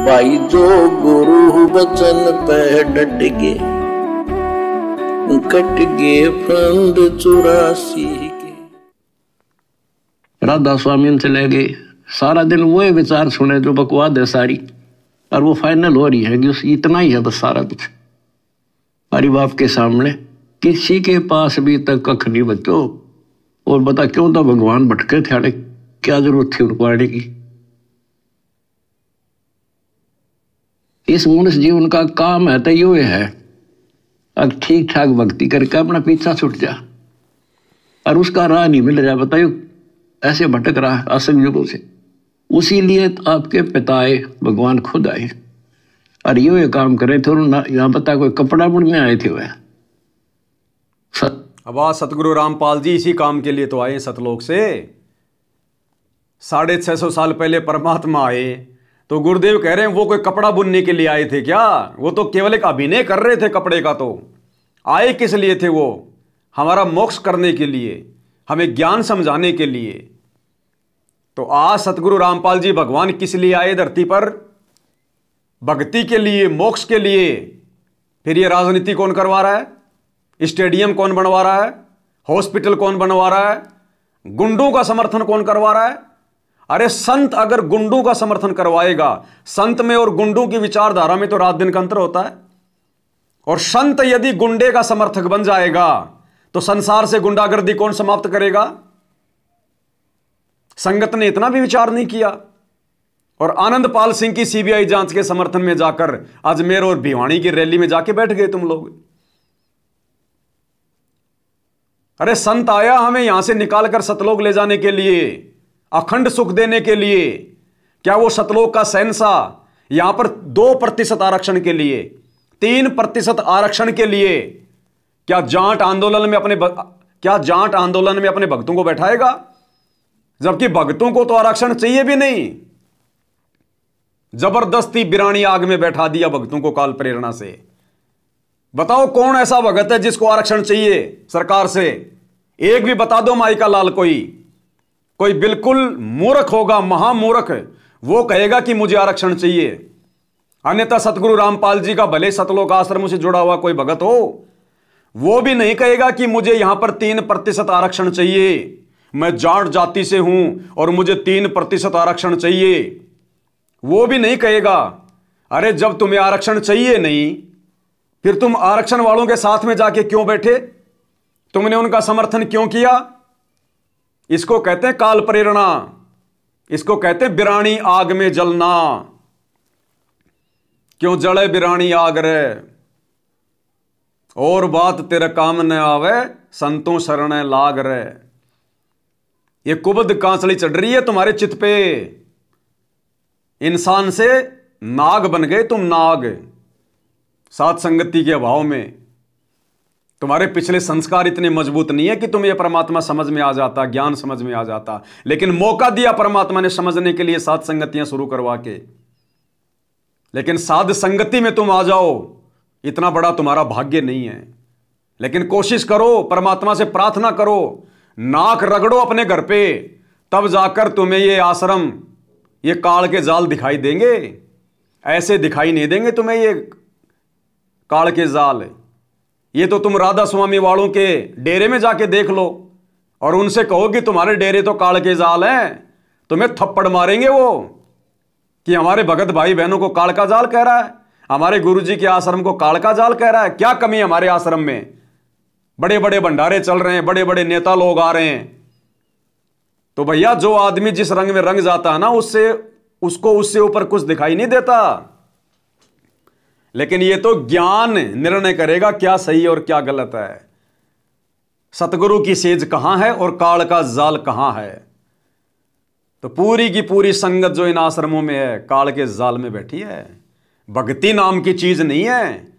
भाई जो गुरु वचन पे डट गए, कट गए फंद 84 के। राधा स्वामी से ले गए, सारा दिन वो विचार सुने जो बकवाद है सारी, और वो फाइनल हो रही है कि उस इतना ही है बस सारा कुछ। हरि बाप के सामने किसी के पास भी तक कख नहीं बचो। और बता क्यों तो भगवान भटके थे, क्या जरूरत थी उनको आने की। इस मनुष्य जीवन का काम है तो यो है, अब ठीक ठाक भक्ति करके अपना पीछा छूट जा, और उसका राह नहीं मिल रहा, बताइयो ऐसे भटक रहा है असंयोगों से। उसी लिए आपके पिताए भगवान खुद आए और ये काम करे थे। यहाँ बता कोई कपड़ा बुनने आए थे वह। अब आज सतगुरु रामपाल जी इसी काम के लिए तो आए सतलोक से। 650 साल पहले परमात्मा आए तो गुरुदेव कह रहे हैं वो कोई कपड़ा बुनने के लिए आए थे क्या? वो तो केवल एक अभिनय कर रहे थे कपड़े का। तो आए किस लिए थे? वो हमारा मोक्ष करने के लिए, हमें ज्ञान समझाने के लिए। तो आज सतगुरु रामपाल जी भगवान किस लिए आए धरती पर? भक्ति के लिए, मोक्ष के लिए। फिर ये राजनीति कौन करवा रहा है? स्टेडियम कौन बनवा रहा है? हॉस्पिटल कौन बनवा रहा है? गुंडों का समर्थन कौन करवा रहा है? अरे संत अगर गुंडों का समर्थन करवाएगा, संत में और गुंडों की विचारधारा में तो रात दिन का अंतर होता है। और संत यदि गुंडे का समर्थक बन जाएगा तो संसार से गुंडागर्दी कौन समाप्त करेगा? संगत ने इतना भी विचार नहीं किया। और आनंदपाल सिंह की सीबीआई जांच के समर्थन में जाकर अजमेर और भिवानी की रैली में जाके बैठ गए तुम लोग। अरे संत आया हमें यहां से निकालकर सतलोक ले जाने के लिए, अखंड सुख देने के लिए। क्या वो सतलोक का शहंशाह यहां पर 2% आरक्षण के लिए, 3% आरक्षण के लिए क्या जाट आंदोलन में अपने भक्तों को बैठाएगा? जबकि भक्तों को तो आरक्षण चाहिए भी नहीं। जबरदस्ती बिरानी आग में बैठा दिया भक्तों को काल प्रेरणा से। बताओ कौन ऐसा भगत है जिसको आरक्षण चाहिए सरकार से? एक भी बता दो माई का लाल। कोई बिल्कुल मूर्ख होगा, महामूर्ख, वो कहेगा कि मुझे आरक्षण चाहिए। अन्यथा सतगुरु रामपाल जी का भले सतलोक आश्रम से जुड़ा हुआ कोई भगत हो, वो भी नहीं कहेगा कि मुझे यहां पर 3% आरक्षण चाहिए, मैं जाट जाति से हूं और मुझे 3% आरक्षण चाहिए। वो भी नहीं कहेगा। अरे जब तुम्हें आरक्षण चाहिए नहीं, फिर तुम आरक्षण वालों के साथ में जाके क्यों बैठे? तुमने उनका समर्थन क्यों किया? इसको कहते हैं काल प्रेरणा, इसको कहते हैं बिरानी आग में जलना। क्यों जले बिरानी आग रे, और बात तेरे काम न आवे, संतों शरण लाग रे। ये कुबद कांसली चढ़ रही है तुम्हारे चित पे। इंसान से नाग बन गए तुम, नाग। सात संगति के अभाव में तुम्हारे पिछले संस्कार इतने मजबूत नहीं है कि तुम्हें यह परमात्मा समझ में आ जाता, ज्ञान समझ में आ जाता। लेकिन मौका दिया परमात्मा ने समझने के लिए सात संगतियां शुरू करवा के। लेकिन साध संगति में तुम आ जाओ, इतना बड़ा तुम्हारा भाग्य नहीं है। लेकिन कोशिश करो, परमात्मा से प्रार्थना करो, नाक रगड़ो अपने घर पे, तब जाकर तुम्हें ये आश्रम, ये काल के जाल दिखाई देंगे। ऐसे दिखाई नहीं देंगे तुम्हें ये काल के जाल। ये तो तुम राधा स्वामी वालों के डेरे में जाके देख लो और उनसे कहो कि तुम्हारे डेरे तो काल के जाल हैं, तुम्हें थप्पड़ मारेंगे वो कि हमारे भगत भाई बहनों को काल का जाल कह रहा है, हमारे गुरुजी के आश्रम को काल का जाल कह रहा है। क्या कमी है हमारे आश्रम में? बड़े बड़े भंडारे चल रहे हैं, बड़े बड़े नेता लोग आ रहे हैं। तो भैया जो आदमी जिस रंग में रंग जाता है ना, उसको उससे ऊपर कुछ दिखाई नहीं देता। लेकिन ये तो ज्ञान निर्णय करेगा क्या सही और क्या गलत है। सतगुरु की सेज कहां है और काल का जाल कहां है? तो पूरी की पूरी संगत जो इन आश्रमों में है, काल के जाल में बैठी है। भक्ति नाम की चीज नहीं है।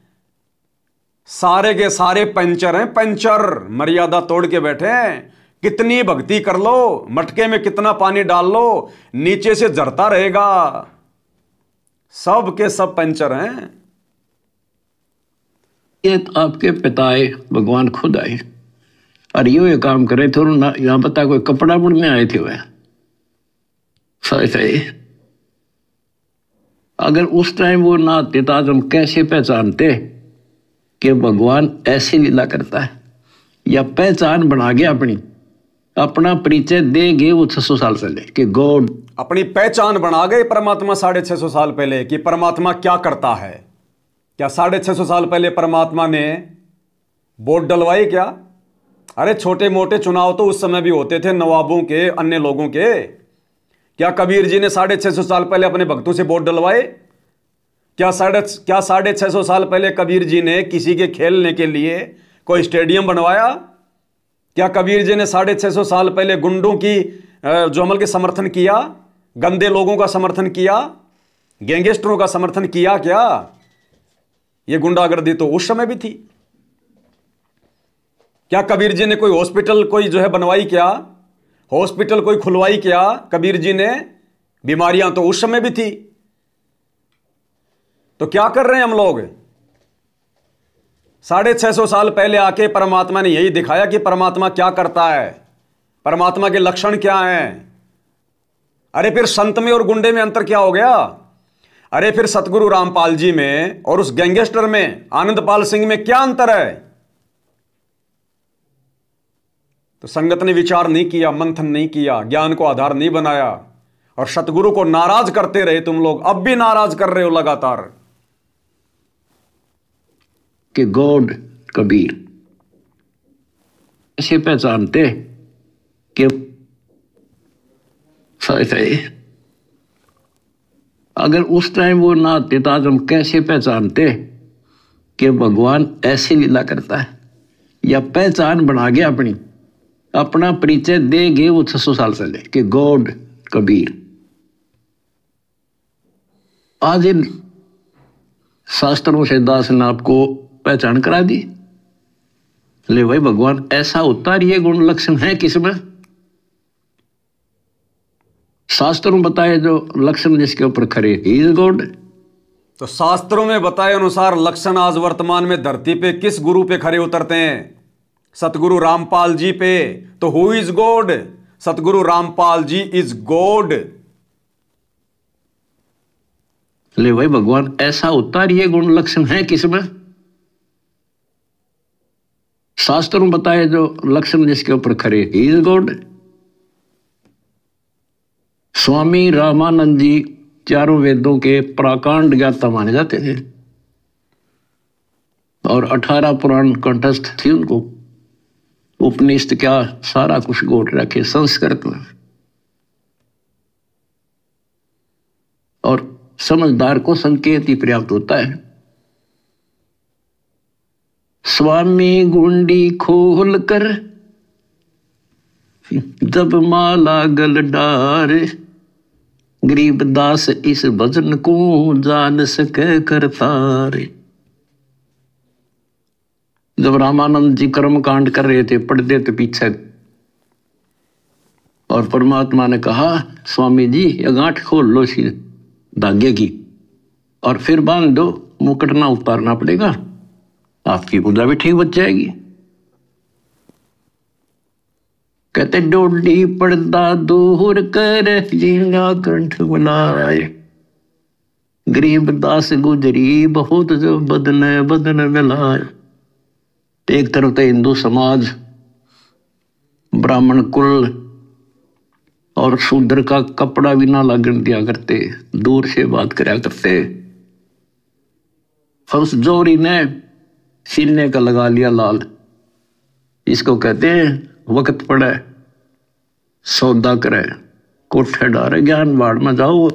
सारे के सारे पंचर हैं, पंचर मर्यादा तोड़ के बैठे हैं। कितनी भक्ति कर लो, मटके में कितना पानी डाल लो, नीचे से झरता रहेगा। सब के सब पंचर हैं। ये आपके पिताए भगवान खुद आए और ये काम करे थे। यहाँ बता कोई कपड़ा बुनने आए थे वह। सही अगर उस टाइम वो ना आते तो आज हम कैसे पहचानते कि भगवान ऐसी लीला करता है, या पहचान बना गया अपनी, अपना परिचय दे गए वो 600 साल पहले कि गॉड। अपनी पहचान बना गए परमात्मा 650 साल पहले कि परमात्मा क्या करता है। क्या 650 साल पहले परमात्मा ने वोट डलवाई क्या? अरे छोटे मोटे चुनाव तो उस समय भी होते थे, नवाबों के, अन्य लोगों के। क्या कबीर जी ने 650 साल पहले अपने भक्तों से वोट डलवाए? क्या 650 साल पहले कबीर जी ने किसी के खेलने के लिए कोई स्टेडियम बनवाया? क्या कबीर जी ने 650 साल पहले गुंडों की जो अमल के समर्थन किया, गंदे लोगों का समर्थन किया, गैंगस्टरों का समर्थन किया? क्या ये गुंडागर्दी तो उस समय भी थी। क्या कबीर जी ने कोई हॉस्पिटल कोई जो है बनवाई क्या? हॉस्पिटल कोई खुलवाई क्या कबीर जी ने? बीमारियां तो उस समय भी थी। तो क्या कर रहे हैं हम लोग? 650 साल पहले आके परमात्मा ने यही दिखाया कि परमात्मा क्या करता है, परमात्मा के लक्षण क्या हैं। अरे फिर संत में और गुंडे में अंतर क्या हो गया? अरे फिर सतगुरु रामपाल जी में और उस गैंगस्टर में आनंदपाल सिंह में क्या अंतर है? तो संगत ने विचार नहीं किया, मंथन नहीं किया, ज्ञान को आधार नहीं बनाया और सतगुरु को नाराज करते रहे। तुम लोग अब भी नाराज कर रहे हो लगातार कि गॉड कबीर ऐसे पहचानते कि सही। अगर उस टाइम वो ना आते तो आज हम कैसे पहचानते कि भगवान ऐसी लीला करता है, या पहचान बना गया अपनी, अपना परिचय दे गए वो 600 साल पहले कि गॉड कबीर। आज इन शास्त्रों से दास ने आपको पहचान करा दी। ले भाई भगवान ऐसा होता है, ये गुण लक्षण है किसमें? शास्त्रों बताए जो लक्षण जिसके ऊपर खरे, ही इज गॉड। तो शास्त्रों में बताए अनुसार लक्षण आज वर्तमान में धरती पे किस गुरु पे खरे उतरते हैं? सतगुरु रामपाल जी पे। तो who is God? Satguru Rampal ji is God. ले भाई भगवान ऐसा होता है, ये गुण लक्षण है किसमें? शास्त्रों बताए जो लक्षण जिसके ऊपर खरे, he is God. Swami Ramanand जी चारों वेदों के प्राकांड ज्ञाता माने जाते थे और 18 पुराण कंठस्थ थी उनको। उपनिषद क्या सारा कुछ गोट रखे संस्कृत में। और समझदार को संकेत ही पर्याप्त होता है। स्वामी गुंडी खोल कर जब माला गल डारे, गरीब दास इस भजन को जान सके करतारे। जब रामानंद जी कर्म कांड कर रहे थे, पढ़ते थे पीछे, और परमात्मा ने कहा स्वामी जी ये गांठ खोल लो सी धागे की और फिर बांध दो, मुकुट ना उतारना पड़ेगा, आपकी पूजा भी ठीक बच जाएगी। कहते डोली पर्दा दूर कर जीना कंठ बुलाए, गरीब दास गुजरी बहुत जो बदन बदन मिलाए। एक तरफ तो हिंदू समाज, ब्राह्मण कुल और शूद्र का कपड़ा भी ना लगन दिया करते, दूर से बात कराया करते। उस जोरी ने सीने का लगा लिया लाल। इसको कहते हैं वक्त पड़े सौदा करे, कोठे डारे ज्ञान बाढ़ में जाओ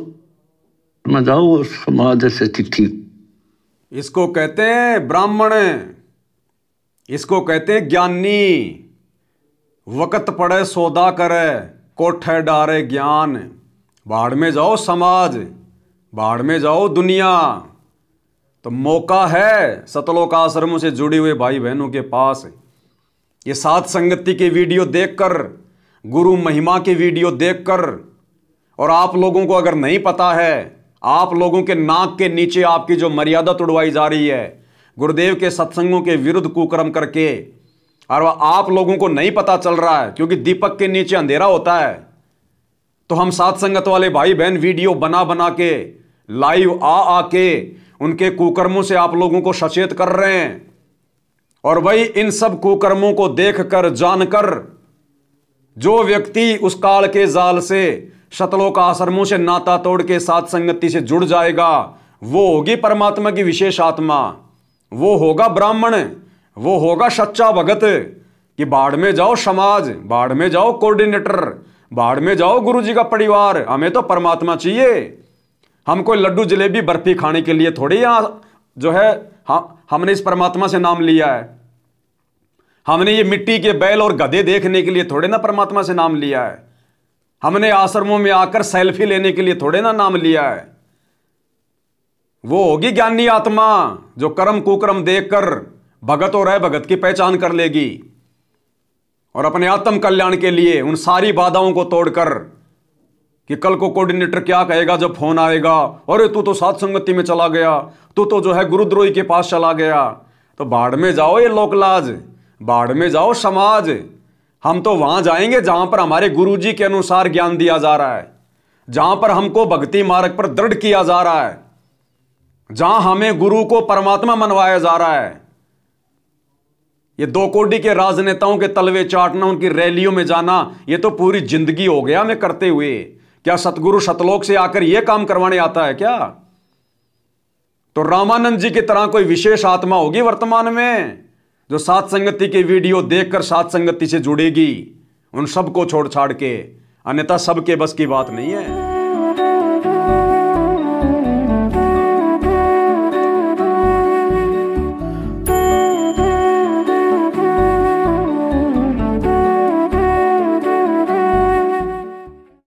समाज से चिट्ठी। इसको कहते हैं ब्राह्मण, इसको कहते हैं ज्ञानी। वक्त पड़े सौदा करे, कोठे डारे ज्ञान। बाढ़ में जाओ समाज, बाढ़ में जाओ दुनिया। तो मौका है सतलोक आश्रमों से जुड़े हुए भाई बहनों के पास। ये साथ संगति के वीडियो देखकर, गुरु महिमा के वीडियो देखकर, और आप लोगों को अगर नहीं पता है, आप लोगों के नाक के नीचे आपकी जो मर्यादा तोड़वाई जा रही है गुरुदेव के सत्संगों के विरुद्ध कुकर्म करके, और आप लोगों को नहीं पता चल रहा है क्योंकि दीपक के नीचे अंधेरा होता है, तो हम साथ संगत वाले भाई बहन वीडियो बना बना के लाइव आके उनके कुकर्मों से आप लोगों को सचेत कर रहे हैं। और भाई इन सब कुकर्मों को देखकर जानकर जो व्यक्ति उस काल के जाल से शतलोक आश्रमों से नाता तोड़ के साथ संगति से जुड़ जाएगा, वो होगी परमात्मा की विशेष आत्मा, वो होगा ब्राह्मण, वो होगा सच्चा भगत। कि बाढ़ में जाओ समाज, बाढ़ में जाओ कोऑर्डिनेटर, बाढ़ में जाओ गुरु जी का परिवार, हमें तो परमात्मा चाहिए। हम कोई लड्डू जलेबी बर्फी खाने के लिए थोड़ी यहां जो है हमने इस परमात्मा से नाम लिया है। हमने ये मिट्टी के बैल और गधे देखने के लिए थोड़े ना परमात्मा से नाम लिया है। हमने आश्रमों में आकर सेल्फी लेने के लिए थोड़े ना नाम लिया है। वो होगी ज्ञानी आत्मा जो कर्म कुकर्म देखकर भगत और भगत की पहचान कर लेगी और अपने आत्म कल्याण के लिए उन सारी बाधाओं को तोड़कर कि कल को कोऑर्डिनेटर क्या कहेगा जब फोन आएगा, अरे तू तो साथ संगति में चला गया, तू तो जो है गुरुद्रोही के पास चला गया। तो बाढ़ में जाओ ये लोकलाज, बाढ़ में जाओ समाज। हम तो वहां जाएंगे जहां पर हमारे गुरुजी के अनुसार ज्ञान दिया जा रहा है, जहां पर हमको भक्ति मार्ग पर दृढ़ किया जा रहा है, जहां हमें गुरु को परमात्मा मनवाया जा रहा है। ये दो कोडी के राजनेताओं के तलवे चाटना, उनकी रैलियों में जाना, ये तो पूरी जिंदगी हो गया हमें करते हुए। क्या सतगुरु सतलोक से आकर यह काम करवाने आता है क्या? तो रामानंद जी की तरह कोई विशेष आत्मा होगी वर्तमान में जो सात संगति के वीडियो देखकर सात संगति से जुड़ेगी, उन सबको छोड़ छाड़ के, अन्यथा सबके बस की बात नहीं है।